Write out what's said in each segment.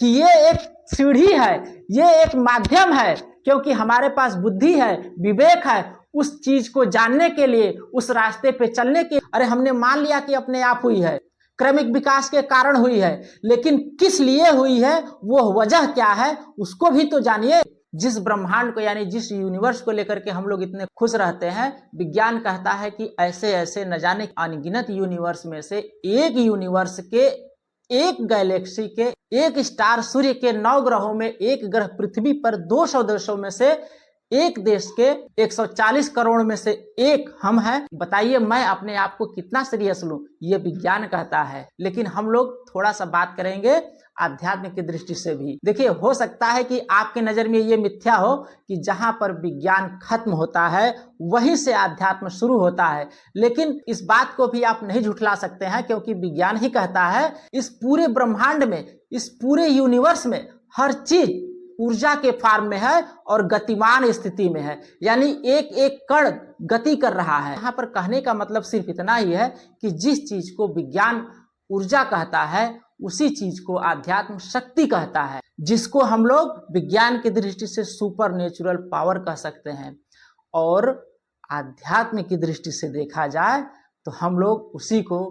कि ये एक सीढ़ी है, ये एक माध्यम है, क्योंकि हमारे पास बुद्धि है, विवेक है, उस चीज को जानने के लिए, उस रास्ते पे चलने के। अरे हमने मान लिया कि अपने आप हुई है, क्रमिक विकास के कारण हुई है, लेकिन किस लिए हुई है, वो वजह क्या है, उसको भी तो जानिए। जिस ब्रह्मांड को यानी जिस यूनिवर्स को लेकर के हम लोग इतने खुश रहते हैं, विज्ञान कहता है कि ऐसे ऐसे न जाने अनगिनत यूनिवर्स में से एक यूनिवर्स के, एक गैलेक्सी के, एक स्टार सूर्य के 9 ग्रहों में एक ग्रह पृथ्वी पर 200 देशों में से एक देश के 140 करोड़ में से एक हम हैं। बताइए मैं अपने आप को कितना सीरियस लूं, ये विज्ञान कहता है। लेकिन हम लोग थोड़ा सा बात करेंगे आध्यात्म की दृष्टि से भी। देखिए, हो सकता है कि आपके नजर में ये मिथ्या हो कि जहां पर विज्ञान खत्म होता है वहीं से आध्यात्म शुरू होता है, लेकिन इस बात को भी आप नहीं झुठला सकते हैं, क्योंकि विज्ञान ही कहता है इस पूरे ब्रह्मांड में, इस पूरे यूनिवर्स में हर चीज ऊर्जा के फॉर्म में है और गतिमान स्थिति में है, यानी एक एक कण गति कर रहा है। यहाँ पर कहने का मतलब सिर्फ इतना ही है कि जिस चीज को विज्ञान ऊर्जा कहता है उसी चीज को आध्यात्म शक्ति कहता है, जिसको हम लोग विज्ञान की दृष्टि से सुपर नेचुरल पावर कह सकते हैं, और आध्यात्म की दृष्टि से देखा जाए तो हम लोग उसी को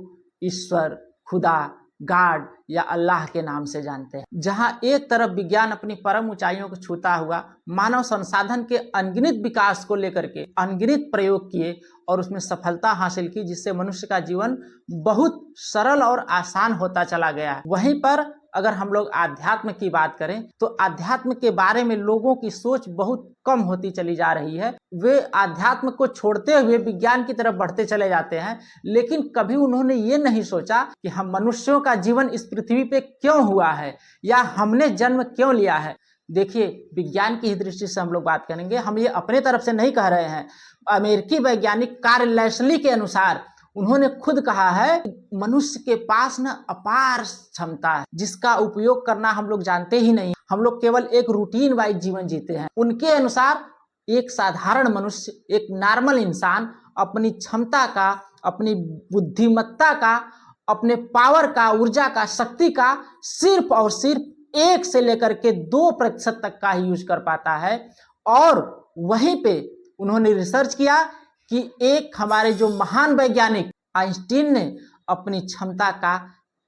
ईश्वर, खुदा, गॉड या अल्लाह के नाम से जानते हैं। जहां एक तरफ विज्ञान अपनी परम ऊंचाइयों को छूता हुआ मानव संसाधन के अनगिनत विकास को लेकर के अनगिनत प्रयोग किए और उसमें सफलता हासिल की, जिससे मनुष्य का जीवन बहुत सरल और आसान होता चला गया, वहीं पर अगर हम लोग आध्यात्म की बात करें तो आध्यात्म के बारे में लोगों की सोच बहुत कम होती चली जा रही है। वे आध्यात्म को छोड़ते हुए विज्ञान की तरफ बढ़ते चले जाते हैं, लेकिन कभी उन्होंने ये नहीं सोचा कि हम मनुष्यों का जीवन इस पृथ्वी पे क्यों हुआ है या हमने जन्म क्यों लिया है। देखिए, विज्ञान की दृष्टि से हम लोग बात करेंगे, हम ये अपने तरफ से नहीं कह रहे हैं। अमेरिकी वैज्ञानिक कार्ल लेस्ली के अनुसार उन्होंने खुद कहा है मनुष्य के पास न अपार क्षमता है जिसका उपयोग करना हम लोग जानते ही नहीं, हम लोग केवल एक रूटीन वाइज जीवन जीते हैं। उनके अनुसार एक साधारण मनुष्य, एक नॉर्मल इंसान अपनी क्षमता का, अपनी बुद्धिमत्ता का, अपने पावर का, ऊर्जा का, शक्ति का सिर्फ और सिर्फ 1 से लेकर के 2% तक का ही यूज कर पाता है। और वहीं पे उन्होंने रिसर्च किया कि एक हमारे जो महान वैज्ञानिक आइंस्टीन ने अपनी क्षमता का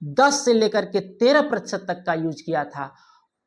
10 से लेकर के 13% तक का यूज किया था।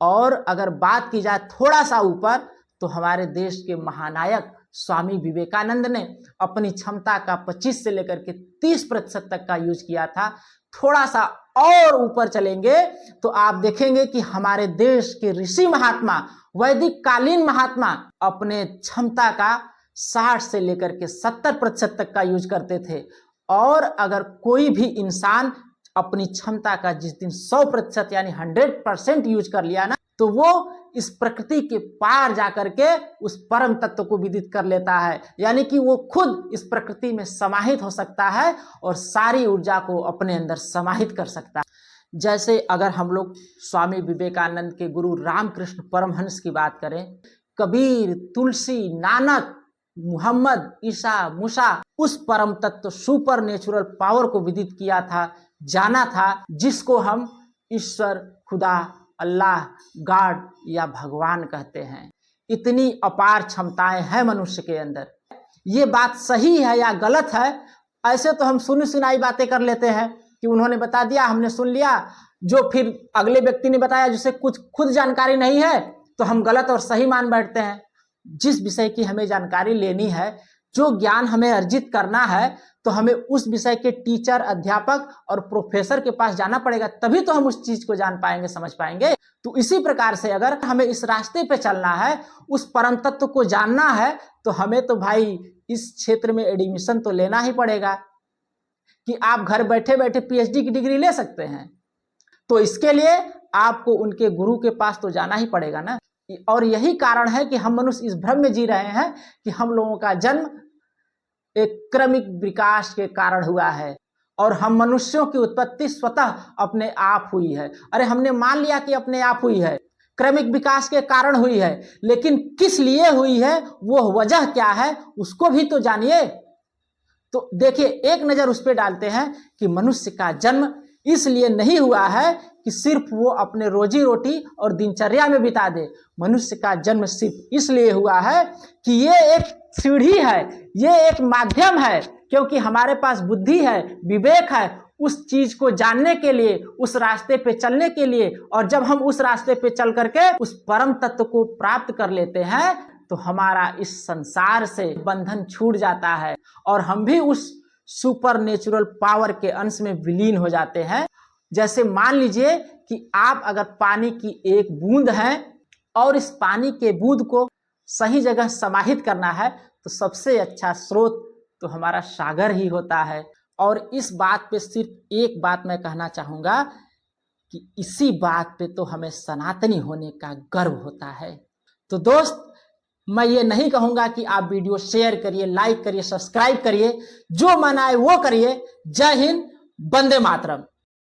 और अगर बात की जाए थोड़ा सा ऊपर तो हमारे देश के महानायक स्वामी विवेकानंद ने अपनी क्षमता का 25 से लेकर के 30% तक का यूज किया था। थोड़ा सा और ऊपर चलेंगे तो आप देखेंगे कि हमारे देश के ऋषि महात्मा, वैदिक कालीन महात्मा अपने क्षमता का 60 से लेकर के 70% तक का यूज करते थे। और अगर कोई भी इंसान अपनी क्षमता का जिस दिन 100% यानी 100% यूज कर लिया ना, तो वो इस प्रकृति के पार जाकर के उस परम तत्व को विदित कर लेता है, यानी कि वो खुद इस प्रकृति में समाहित हो सकता है और सारी ऊर्जा को अपने अंदर समाहित कर सकता है। जैसे अगर हम लोग स्वामी विवेकानंद के गुरु रामकृष्ण परमहंस की बात करें, कबीर, तुलसी, नानक, मोहम्मद, ईसा, मूसा उस परम तत्व सुपर नेचुरल पावर को विदित किया था, जाना था, जिसको हम ईश्वर, खुदा, अल्लाह, गॉड या भगवान कहते हैं। इतनी अपार क्षमताएं हैं मनुष्य के अंदर। ये बात सही है या गलत है, ऐसे तो हम सुनी सुनाई बातें कर लेते हैं कि उन्होंने बता दिया, हमने सुन लिया, जो फिर अगले व्यक्ति ने बताया जिसे कुछ खुद जानकारी नहीं है तो हम गलत और सही मान बैठते हैं। जिस विषय की हमें जानकारी लेनी है, जो ज्ञान हमें अर्जित करना है, तो हमें उस विषय के टीचर, अध्यापक और प्रोफेसर के पास जाना पड़ेगा, तभी तो हम उस चीज को जान पाएंगे, समझ पाएंगे। तो इसी प्रकार से अगर हमें इस रास्ते पे चलना है, उस परम तत्व को जानना है, तो हमें तो भाई इस क्षेत्र में एडमिशन तो लेना ही पड़ेगा कि आप घर बैठे बैठे पीएचडी की डिग्री ले सकते हैं। तो इसके लिए आपको उनके गुरु के पास तो जाना ही पड़ेगा ना। और यही कारण है कि हम मनुष्य इस भ्रम में जी रहे हैं कि हम लोगों का जन्म एक क्रमिक विकास के कारण हुआ है और हम मनुष्यों की उत्पत्ति स्वतः अपने आप हुई है। अरे हमने मान लिया कि अपने आप हुई है, क्रमिक विकास के कारण हुई है, लेकिन किस लिए हुई है, वो वजह क्या है, उसको भी तो जानिए। तो देखिए, एक नजर उस पर डालते हैं कि मनुष्य का जन्म इसलिए नहीं हुआ है कि सिर्फ वो अपने रोजी रोटी और दिनचर्या में बिता दे। मनुष्य का जन्म सिर्फ इसलिए हुआ है कि ये एक सीढ़ी है, ये एक माध्यम है, क्योंकि हमारे पास बुद्धि है, विवेक है, उस चीज को जानने के लिए, उस रास्ते पे चलने के लिए। और जब हम उस रास्ते पे चल करके उस परम तत्व को प्राप्त कर लेते हैं तो हमारा इस संसार से बंधन छूट जाता है और हम भी उस सुपर नेचुरल पावर के अंश में विलीन हो जाते हैं। जैसे मान लीजिए कि आप अगर पानी की एक बूंद हैं और इस पानी के बूंद को सही जगह समाहित करना है तो सबसे अच्छा स्रोत तो हमारा सागर ही होता है। और इस बात पे सिर्फ एक बात मैं कहना चाहूंगा कि इसी बात पे तो हमें सनातनी होने का गर्व होता है। तो दोस्त, मैं ये नहीं कहूंगा कि आप वीडियो शेयर करिए, लाइक करिए, सब्सक्राइब करिए, जो मन आए वो करिए। जय हिंद, वंदे मातरम।